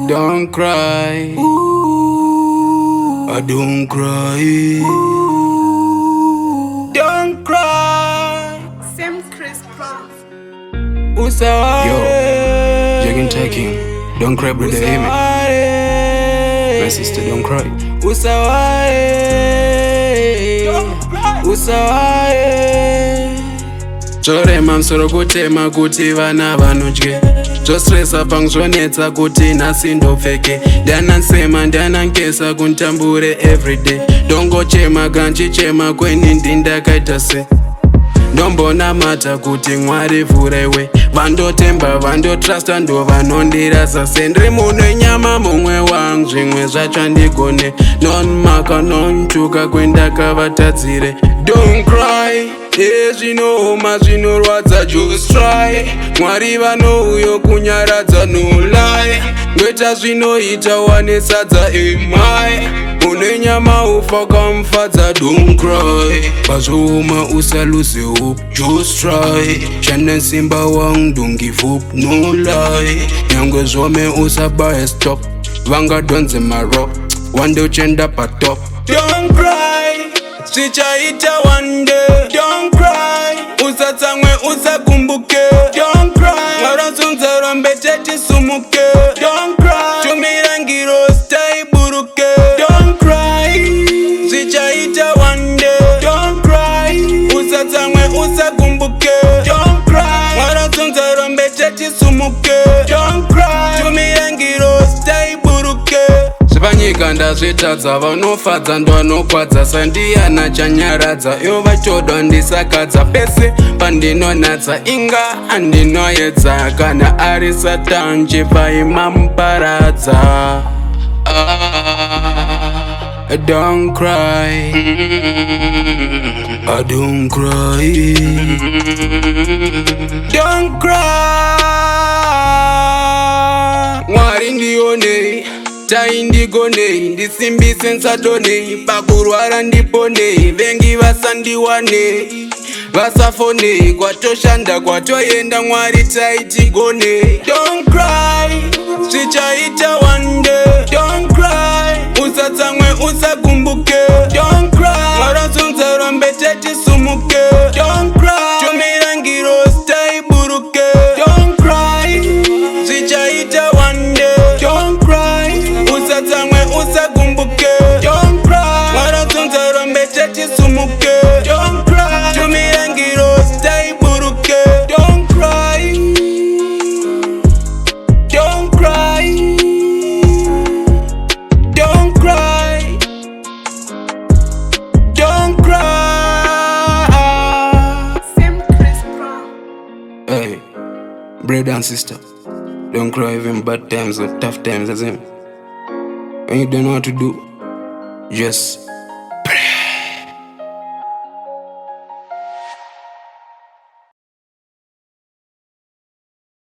Don't cry. I don't cry. Don't cry. Same Chris Brown. Yo, Jagging Taking. Don't cry, brother. Amen. My sister, don't cry. Zvorema msoro kutema kuti vana vanodye, zvostresa pangu zvonetsa kuti nhasi ndopfeke. Ndanansema ndanankesa kuntambure everyday, ndongochema kanchichema kweni ndindakaita se. Ndombonamata kuti Mwari vhurewe, vandotemba vandotrasta ndo vanondirasa se. Ndiri munhu nyama mumwe wangu, zvimwe zvacho handigone, nonmaka nontuka kwendakavatadzire. Don't cry, zvinooma zvinorwadza, just try. Mwari vanouyo kunyaradza, no lie. Ngweta zvinoita wane sadza, emai une nyama ufa kamufadza. Don't cry, pazvooma usalose hope, just try. Shanda simba wangu, don't give up, no lie. Nyangwe zvome usabaya stop, vangadonze maro wande uchenda patop. Don't cry, zvichaita one day. Don't cry, usatsamwe usakumbuke. Don't cry, mwarazunza rombete tisumuke. Don't cry, tumirangiro staiburuke. Don't cry, zvichaita one day. Don't cry, usatsamwe usakumbuke. Don't cry, mwarazunza rombete tisumuke. Don't cry, tumirangiro staiburuke. Zvepanyika ndazvitadza, vanofadza ndovanokwadza, sandiyana chanyaradza, ivo vachidwa ndisakadza. Pese pandinonatsa inga handinoedza, kana ari Satani chipaimamuparadza. Don't cry, I don't cry. Don't cry, Mwari ndionei, taindigonei, ndisimbise nsadonei, pakurwara ndiponei, vengi vasandiwanei, vasafonei, kwatoshanda kwatoenda Mwari taitigonei. Don't cry, zvichaita one day. Don't cry, usatsamwe usakumbuke. Don't cry, mwarazunza rombete tisumuke. Don't cry, tumirangiro staiburuke. Don't cry, zvichaita one day. Don't cry, usatsamwe usakumbuke. Don't cry, mwarazunza rombete tisumuke. Don't cry, tumirangiro staiburuke. Don't cry, don't cry, don't cry, don't cry. Same Chris Brown. Hey, brother and sister, don't cry even bad times or tough times as him. When you don't know what to do, just